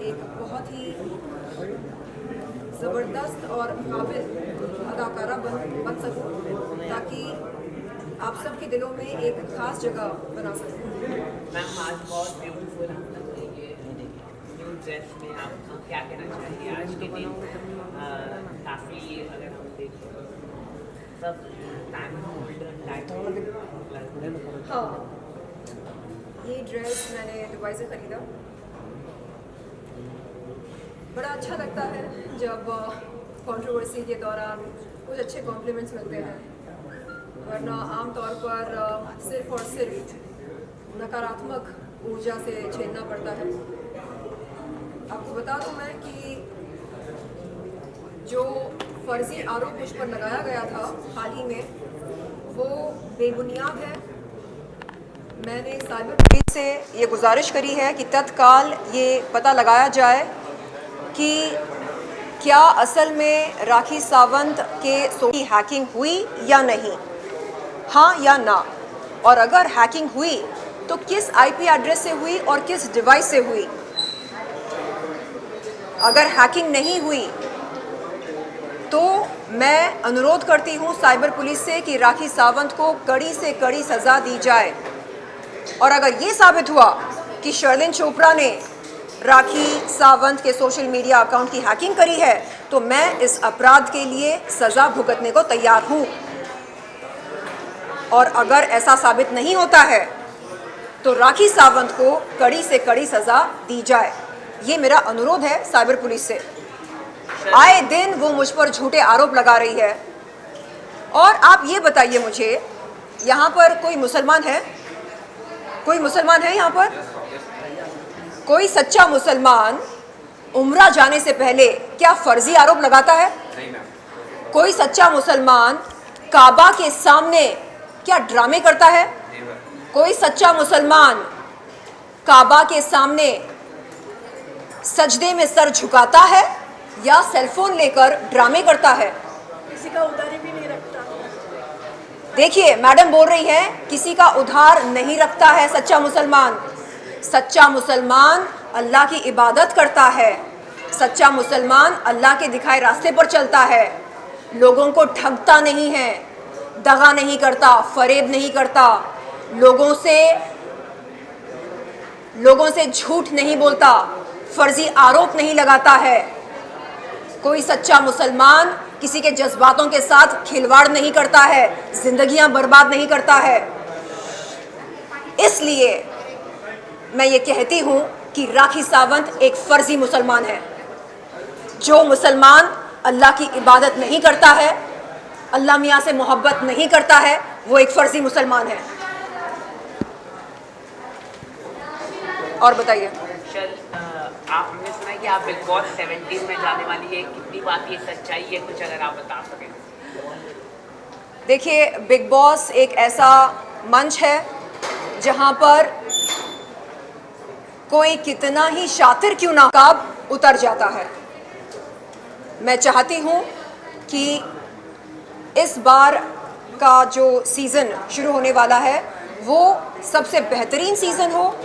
एक बहुत ही ज़बरदस्त और काबिल अदाकारा बन सकूं, ताकि आप सबके दिलों में एक ख़ास जगह बना सकूं। मैम आज बहुत ब्यूटीफुल आपने ये न्यू ड्रेस में आप क्या कहना चाहिए आज के दिन काफ़ी अगर हम देखें सब हाँ, ये ड्रेस मैंने दुबई से ख़रीदा। बड़ा अच्छा लगता है जब कंट्रोवर्सी के दौरान कुछ अच्छे कॉम्प्लीमेंट्स मिलते हैं, वरना आमतौर पर सिर्फ और सिर्फ नकारात्मक ऊर्जा से झेलना पड़ता है। आपको बता दूं मैं कि जो फर्जी आरोप मुझ पर लगाया गया था हाल ही में, वो बेबुनियाद है। मैंने साइबर पुलिस से ये गुजारिश करी है कि तत्काल ये पता लगाया जाए कि क्या असल में राखी सावंत के की हैकिंग हुई या नहीं, हाँ या ना, और अगर हैकिंग हुई तो किस आईपी एड्रेस से हुई और किस डिवाइस से हुई। अगर हैकिंग नहीं हुई तो मैं अनुरोध करती हूँ साइबर पुलिस से कि राखी सावंत को कड़ी से कड़ी सज़ा दी जाए। और अगर ये साबित हुआ कि शर्लिन चोपड़ा ने राखी सावंत के सोशल मीडिया अकाउंट की हैकिंग करी है, तो मैं इस अपराध के लिए सज़ा भुगतने को तैयार हूँ। और अगर ऐसा साबित नहीं होता है तो राखी सावंत को कड़ी से कड़ी सज़ा दी जाए। ये मेरा अनुरोध है साइबर पुलिस से। आए दिन वो मुझ पर झूठे आरोप लगा रही है। और आप ये बताइए मुझे, यहाँ पर कोई मुसलमान है? कोई मुसलमान है यहाँ पर? कोई सच्चा मुसलमान उम्रा जाने से पहले क्या फर्जी आरोप लगाता है? कोई सच्चा मुसलमान काबा के सामने क्या ड्रामे करता है? कोई सच्चा मुसलमान काबा के सामने सजदे में सर झुकाता है या सेलफोन लेकर ड्रामे करता है? किसी का उधारी भी नहीं रखता। देखिए, मैडम बोल रही हैं किसी का उधार नहीं रखता है सच्चा मुसलमान। सच्चा मुसलमान अल्लाह की इबादत करता है। सच्चा मुसलमान अल्लाह के दिखाए रास्ते पर चलता है, लोगों को ठगता नहीं है, दगा नहीं करता, फरेब नहीं करता, लोगों से झूठ नहीं बोलता, फर्जी आरोप नहीं लगाता है। कोई सच्चा मुसलमान किसी के जज्बातों के साथ खिलवाड़ नहीं करता है, जिंदगियां बर्बाद नहीं करता है। इसलिए मैं ये कहती हूँ कि राखी सावंत एक फर्जी मुसलमान है। जो मुसलमान अल्लाह की इबादत नहीं करता है, अल्लाह मियाँ से मोहब्बत नहीं करता है, वो एक फर्जी मुसलमान है। और बताइए। आपने सुना है कि आप बिग बॉस 17 में जाने वाली है, कितनी बात ये सच्चाई है, कुछ अगर आप बता सकें। देखिए, बिग बॉस एक ऐसा मंच है जहां पर कोई कितना ही शातिर क्यों ना काब उतर जाता है। मैं चाहती हूं कि इस बार का जो सीज़न शुरू होने वाला है वो सबसे बेहतरीन सीज़न हो,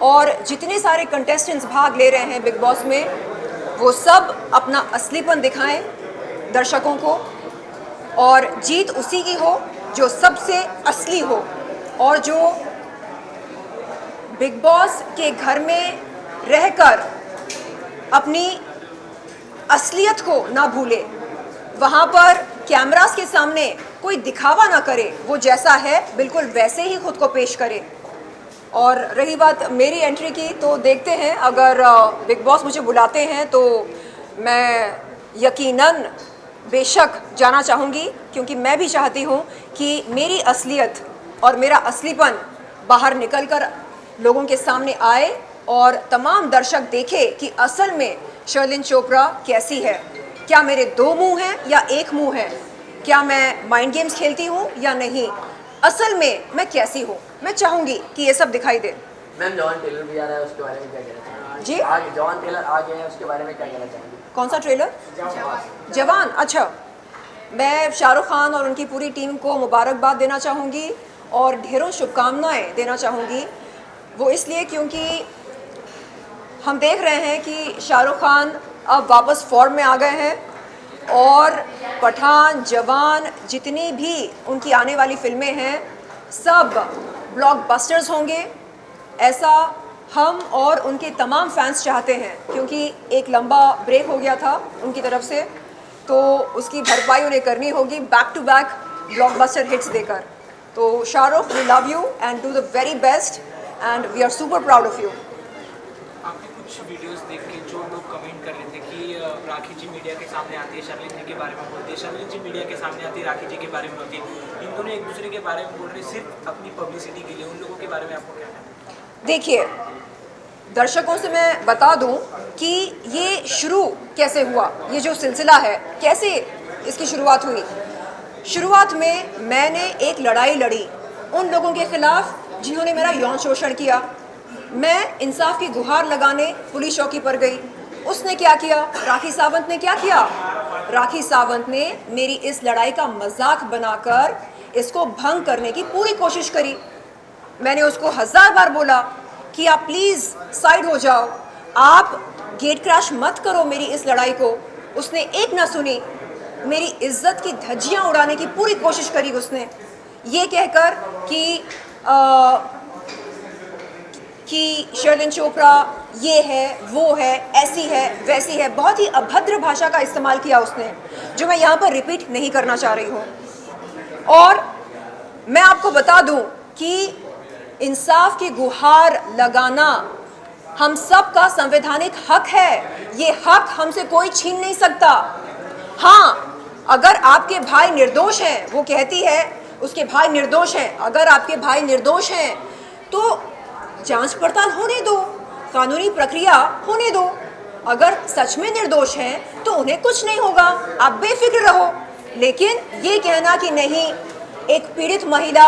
और जितने सारे कंटेस्टेंट्स भाग ले रहे हैं बिग बॉस में वो सब अपना असलीपन दिखाएं दर्शकों को, और जीत उसी की हो जो सबसे असली हो, और जो बिग बॉस के घर में रहकर अपनी असलियत को ना भूले, वहाँ पर कैमरास के सामने कोई दिखावा ना करे, वो जैसा है बिल्कुल वैसे ही खुद को पेश करे। और रही बात मेरी एंट्री की, तो देखते हैं, अगर बिग बॉस मुझे बुलाते हैं तो मैं यकीनन बेशक जाना चाहूँगी, क्योंकि मैं भी चाहती हूँ कि मेरी असलियत और मेरा असलीपन बाहर निकलकर लोगों के सामने आए और तमाम दर्शक देखें कि असल में शर्लिन चोपड़ा कैसी है। क्या मेरे दो मुंह हैं या एक मुंह है? क्या मैं माइंड गेम्स खेलती हूँ या नहीं? असल में मैं कैसी हूँ? मैं चाहूँगी कि ये सब दिखाई दे। मैम जॉन टेलर भी आ रहा है, उसके बारे में क्या कहना चाहेंगे? जी, आगे जॉन टेलर आ गए हैं, उसके बारे में क्या कहना चाहेंगे? कौन सा ट्रेलर? जवान। अच्छा, मैं शाहरुख खान और उनकी पूरी टीम को मुबारकबाद देना चाहूँगी और ढेरों शुभकामनाएं देना चाहूँगी। वो इसलिए क्योंकि हम देख रहे हैं कि शाहरुख खान अब वापस फॉर्म में आ गए हैं और पठान, जवान, जितनी भी उनकी आने वाली फिल्में हैं सब ब्लॉकबस्टर्स होंगे, ऐसा हम और उनके तमाम फैंस चाहते हैं, क्योंकि एक लंबा ब्रेक हो गया था उनकी तरफ से, तो उसकी भरपाई उन्हें करनी होगी back to back blockbuster hits देकर। तो Shahrukh, we love you and do the very best and we are super proud of you. आपके कुछ वीडियोस देख के जो लोग कमेंट कर रहे थे कि राखी जी मीडिया के सामने आती है, शर्लिन जी के बारे में बोलती है, शर्लिन जी मीडिया के सामने आती है, राखी जी के बारे में होती है, इन दोनों एक दूसरे के बारे में बोल रहे सिर्फ अपनी पब्लिसिटी के लिए, उन लोगों के बारे में आपको क्या कहना है? देखिए, दर्शकों से मैं बता दूं कि ये शुरू कैसे हुआ, ये जो सिलसिला है कैसे इसकी शुरुआत हुई। शुरुआत में मैंने एक लड़ाई लड़ी उन लोगों के खिलाफ जिन्होंने मेरा यौन शोषण किया। मैं इंसाफ की गुहार लगाने पुलिस चौकी पर गई। उसने क्या किया? राखी सावंत ने क्या किया? राखी सावंत ने मेरी इस लड़ाई का मजाक बनाकर इसको भंग करने की पूरी कोशिश करी। मैंने उसको 1000 बार बोला कि आप प्लीज़ साइड हो जाओ, आप गेट क्रैश मत करो मेरी इस लड़ाई को। उसने एक ना सुनी, मेरी इज्जत की धज्जियां उड़ाने की पूरी कोशिश करी उसने, ये कहकर कि शर्लिन चोपड़ा ये है, वो है, ऐसी है, वैसी है। बहुत ही अभद्र भाषा का इस्तेमाल किया उसने, जो मैं यहाँ पर रिपीट नहीं करना चाह रही हूँ। और मैं आपको बता दूँ कि इंसाफ की गुहार लगाना हम सब का संवैधानिक हक है। ये हक हमसे कोई छीन नहीं सकता। हाँ, अगर आपके भाई निर्दोष हैं, वो कहती है उसके भाई निर्दोष हैं, अगर आपके भाई निर्दोष हैं तो जांच पड़ताल होने दो, कानूनी प्रक्रिया होने दो। अगर सच में निर्दोष हैं तो उन्हें कुछ नहीं होगा, आप बेफिक्र रहो। लेकिन ये कहना कि नहीं, एक पीड़ित महिला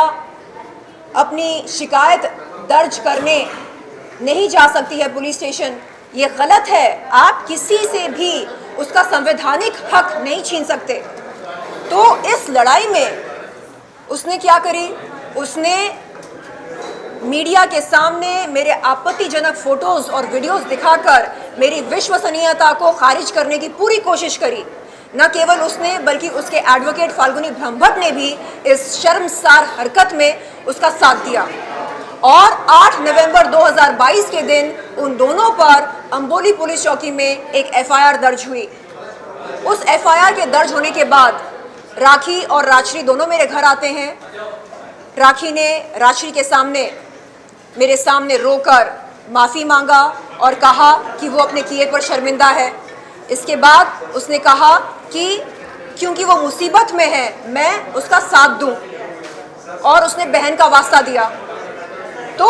अपनी शिकायत दर्ज करने नहीं जा सकती है पुलिस स्टेशन, ये गलत है। आप किसी से भी उसका संवैधानिक हक नहीं छीन सकते। तो इस लड़ाई में उसने क्या करी? उसने मीडिया के सामने मेरे आपत्तिजनक फोटोज और वीडियोस दिखाकर मेरी विश्वसनीयता को खारिज करने की पूरी कोशिश करी। न केवल उसने, बल्कि उसके एडवोकेट फाल्गुनी ब्रह्मभट्ट ने भी इस शर्मसार हरकत में उसका साथ दिया। और 8 नवंबर 2022 के दिन उन दोनों पर अंबोली पुलिस चौकी में एक एफआईआर दर्ज हुई। उस एफआईआर के दर्ज होने के बाद राखी और राजश्री दोनों मेरे घर आते हैं। राखी ने राजश्री के सामने, मेरे सामने रोकर माफ़ी मांगा और कहा कि वो अपने किए पर शर्मिंदा है। इसके बाद उसने कहा कि क्योंकि वो मुसीबत में है मैं उसका साथ दूं, और उसने बहन का वास्ता दिया। तो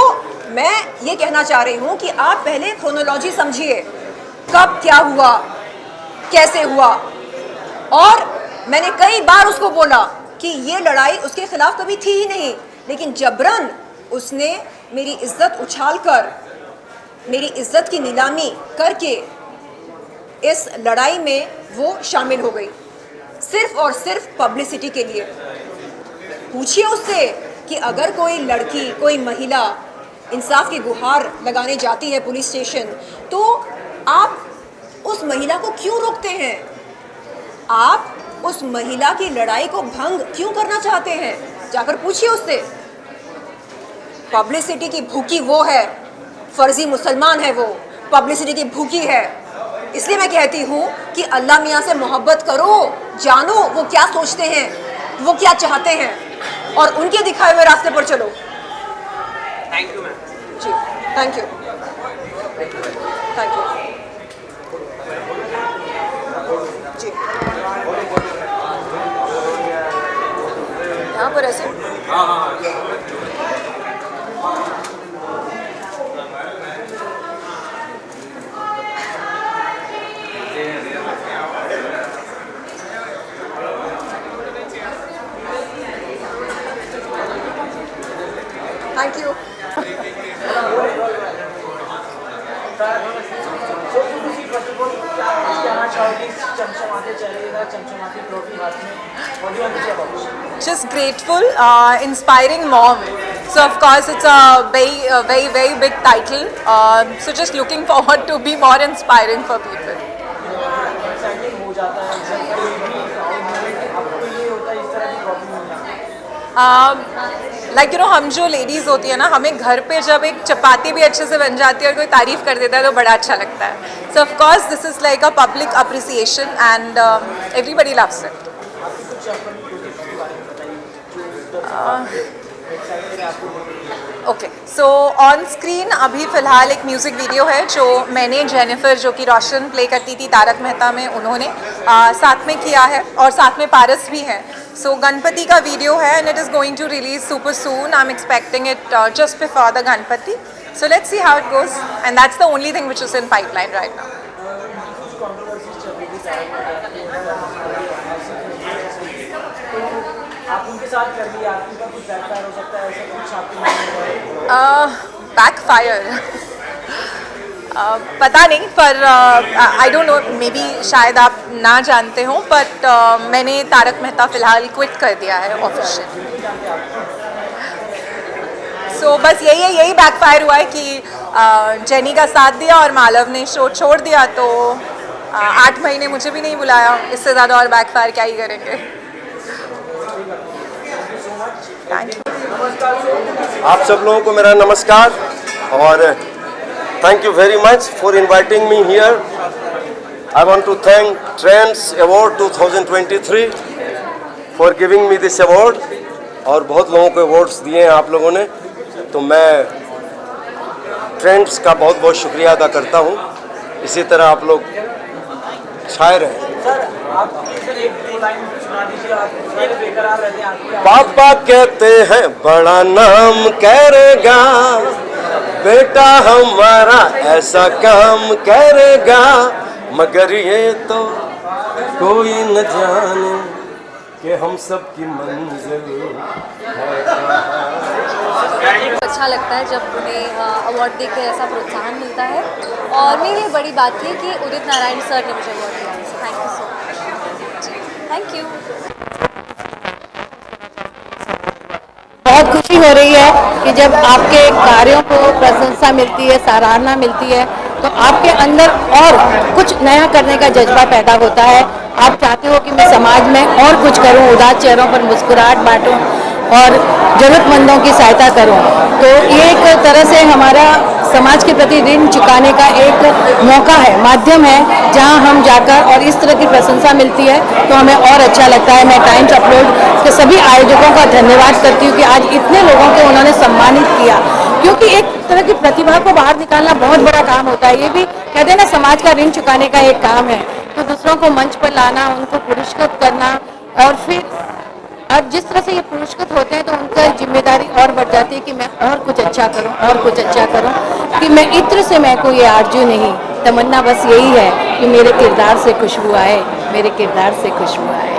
मैं ये कहना चाह रही हूँ कि आप पहले क्रोनोलॉजी समझिए, कब क्या हुआ, कैसे हुआ। और मैंने कई बार उसको बोला कि ये लड़ाई उसके खिलाफ कभी थी ही नहीं, लेकिन जबरन उसने मेरी इज्जत उछालकर, मेरी इज्जत की नीलामी करके इस लड़ाई में वो शामिल हो गई, सिर्फ और सिर्फ पब्लिसिटी के लिए। पूछिए उससे कि अगर कोई लड़की, कोई महिला इंसाफ की गुहार लगाने जाती है पुलिस स्टेशन, तो आप उस महिला को क्यों रोकते हैं? आप उस महिला की लड़ाई को भंग क्यों करना चाहते हैं? जाकर पूछिए उससे। पब्लिसिटी की भूखी वो है, फर्जी मुसलमान है वो, पब्लिसिटी की भूखी है। इसलिए मैं कहती हूँ कि अल्लाह मियाँ से मोहब्बत करो, जानो वो क्या सोचते हैं, वो क्या चाहते हैं, और उनके दिखाए हुए रास्ते पर चलो। Thank you ma'am. जी, थैंक यू, थैंक यू जी। यहाँ पर ऐसे thank you. So, first of all, क्या चाहोगी चमचमाते चेहरे के साथ चमचमाती ट्रॉफी हाथ में? What do you want to say about this? Just grateful, inspiring mom. So of course it's a very big title. So just looking forward to be more inspiring for people. Exciting हो जाता है जब कोई भी proud moment आपको ये होता है इस तरह की ट्रॉफी मिलना? लाइक हम जो लेडीज़ होती है ना, हमें घर पे जब एक चपाती भी अच्छे से बन जाती है और कोई तारीफ़ कर देता है तो बड़ा अच्छा लगता है. सो of course this is like a public appreciation and everybody loves it. आपकी कुछ अपनी प्रोजेक्ट के बारे में बताइए जो एक्साइटेड है आपको? ओके, सो ऑन स्क्रीन अभी फ़िलहाल एक म्यूज़िक वीडियो है जो मैंने जेनिफर, जो कि रोशन प्ले करती थी तारक मेहता में, उन्होंने साथ में किया है और साथ में पारस भी हैं. सो गणपति का वीडियो है and it is going to release super soon. I am expecting it just before the Ganpati. So let's see how it goes and that's the only thing which is in pipeline right now. कुछ controversies चल रही थी तारक आप उनके साथ कर लिया, आपके ऊपर कुछ बैकफायर हो सकता है, ऐसा कुछ आपके मन में? बैकफायर पता नहीं, पर I don't know, may be शायद आप ना जानते हो, बट मैंने तारक मेहता फ़िलहाल क्विट कर दिया है ऑफिशियल. सो बस यही बैकफायर हुआ है कि जेनी का साथ दिया और मालव ने शो छोड़ दिया, तो 8 महीने मुझे भी नहीं बुलाया. इससे ज़्यादा और बैकफायर क्या ही करेंगे. Thank you. आप सब लोगों को मेरा नमस्कार और thank you very much for inviting me here. I want to thank Trends Award 2023 for giving me this award. और बहुत लोगों को अवार्ड्स दिए हैं आप लोगों ने, तो मैं ट्रेंड्स का बहुत बहुत शुक्रिया अदा करता हूँ. इसी तरह आप लोग छाए रहें. सर आपकी सर एक दो लाइन सुना दीजिए. आप फिर बेकरार रहते हैं आपकी पापा कहते हैं बड़ा नाम करेगा, बेटा हमारा ऐसा काम करेगा, मगर ये तो कोई न जाने कि हम सब की मंजिल है कहाँ. अच्छा लगता है जब उन्हें अवार्ड देकर ऐसा प्रोत्साहन मिलता है, और मेरे लिए बड़ी बात थी कि उदित नारायण सर ने मुझे अवार्ड दिया. So thank you so much. जी थैंक यू. बहुत खुशी हो रही है कि जब आपके कार्यों को प्रशंसा मिलती है, सराहना मिलती है, तो आपके अंदर और कुछ नया करने का जज्बा पैदा होता है. आप चाहते हो कि मैं समाज में और कुछ करूं, उदास चेहरों पर मुस्कुराहट बांटूं और ज़रूरतमंदों की सहायता करूं. तो ये एक तरह से हमारा समाज के प्रति ऋण चुकाने का एक मौका है, माध्यम है, जहां हम जाकर और इस तरह की प्रशंसा मिलती है तो हमें और अच्छा लगता है. मैं टाइम्स अपलोड के सभी आयोजकों का धन्यवाद करती हूँ कि आज इतने लोगों को उन्होंने सम्मानित किया, क्योंकि एक तरह की प्रतिभा को बाहर निकालना बहुत बड़ा काम होता है. ये भी कहते हैं ना, समाज का ऋण चुकाने का एक काम है. तो दूसरों को मंच पर लाना, उनको पुरस्कृत करना, और फिर अब जिस तरह से ये पुरस्कृत होते हैं तो उनका जिम्मेदारी और बढ़ जाती है कि मैं और कुछ अच्छा करूं, और कुछ अच्छा करूं. कि मैं इत्र से मैं को ये आरजू नहीं, तमन्ना बस यही है कि मेरे किरदार से खुशबू आए, मेरे किरदार से खुशबू आए.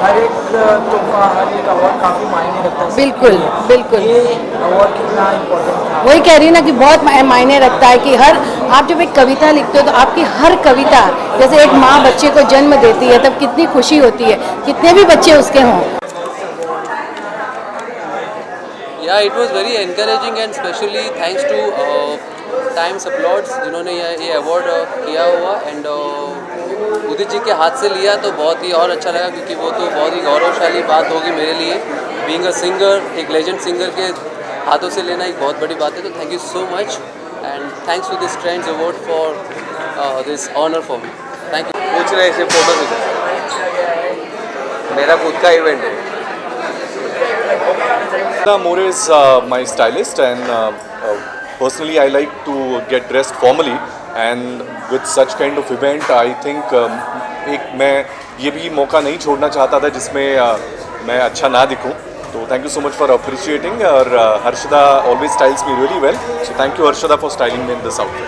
हर एक तोहफा, हर एक अवार्ड काफ़ी मायने रखता है. बिल्कुल बिल्कुल. ये अवार्ड कितना इम्पोर्टेंट था? वही कह रही ना कि बहुत मायने रखता है कि हर, आप जब एक कविता लिखते हो तो आपकी हर कविता, जैसे एक माँ बच्चे को जन्म देती है तब कितनी खुशी होती है, कितने भी बच्चे उसके हों. Yeah it was very encouraging and specially thanks to Times Uploads जिन्होंने ये अवार्ड किया हुआ. एंड उदित जी के हाथ से लिया तो बहुत ही और अच्छा लगा, क्योंकि वो तो बहुत ही गौरवशाली बात होगी मेरे लिए. बीइंग अ सिंगर, एक लेजेंड सिंगर के हाथों से लेना एक बहुत बड़ी बात है. तो thank you so much and thanks to this Trends Award for this honour for me. Thank you. पूछ रहे ऐसे फोटो मेरा खुद का इवेंट है. More is my stylist, and personally I like to get dressed formally, and with such kind of event I think एक मैं ये भी मौका नहीं छोड़ना चाहता था जिसमें मैं अच्छा ना दिखूं. तो thank you so much for appreciating. और Harshada always styles me really well, so thank you Harshada for styling me in this outfit.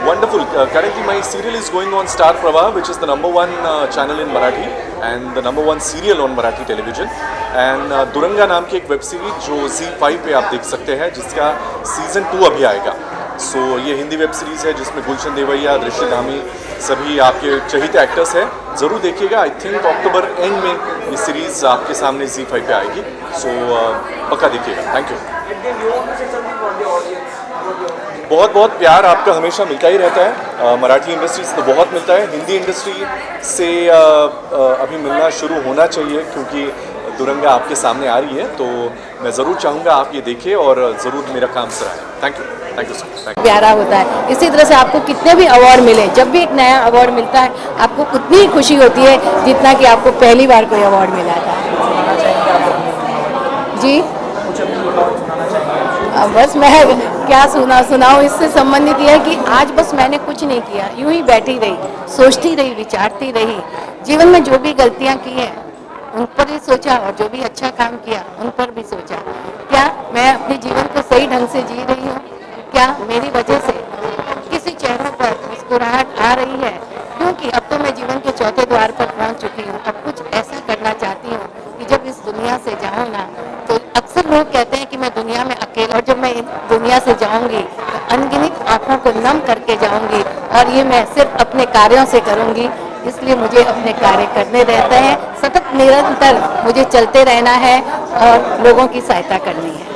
Wonderful. Currently my serial is going on Star Pravah, which is the #1 channel in Marathi and the #1 serial on Marathi television. And Duranga नाम की एक web series जो Z5 पे आप देख सकते हैं, जिसका सीज़न 2 अभी आएगा. सो ये हिंदी वेब सीरीज़ है जिसमें गुलशन देवैया, दृश्य धामी सभी आपके चहीते एक्टर्स हैं, ज़रूर देखिएगा। आई थिंक अक्टूबर एंड में ये सीरीज़ आपके सामने ZEE5 पे आएगी, सो पक्का देखिएगा। Thank you. बहुत बहुत प्यार आपका हमेशा मिलता ही रहता है, मराठी इंडस्ट्री से तो बहुत मिलता है, हिंदी इंडस्ट्री से अभी मिलना शुरू होना चाहिए क्योंकि दुरंगा आपके सामने आ रही है, तो मैं ज़रूर चाहूँगा आप ये देखें और ज़रूर मेरा काम सराहें। Thank you so much. प्यारा होता है। इसी तरह से आपको कितने भी अवार्ड मिले, जब भी एक नया अवार्ड मिलता है आपको उतनी ही खुशी होती है जितना कि आपको पहली बार कोई अवार्ड मिला था। जी बस मैं क्या सुनाऊँ, इससे संबंधित यह है कि आज बस मैंने कुछ नहीं किया, यूं ही बैठी रही, सोचती रही, विचारती रही, जीवन में जो भी गलतियां की हैं उन पर भी सोचा और जो भी अच्छा काम किया उन पर भी सोचा। क्या मैं अपने जीवन को सही ढंग से जी रही हूँ? क्या मेरी वजह से किसी चेहरों पर मुस्कुराहट आ रही है? क्योंकि अब तो मैं जीवन के चौथे द्वार पर पहुँच चुकी हूँ। अब कुछ ऐसा करना चाहती हूँ कि जब इस दुनिया से जाऊँ ना, तो अक्सर लोग कहते हैं कि मैं दुनिया में अकेला, और जब मैं इस दुनिया से जाऊँगी तो अनगिनत आँखों को नम करके जाऊँगी, और ये मैं सिर्फ अपने कार्यों से करूँगी। इसलिए मुझे अपने कार्य करने रहते हैं, सतत निरंतर मुझे चलते रहना है और लोगों की सहायता करनी है।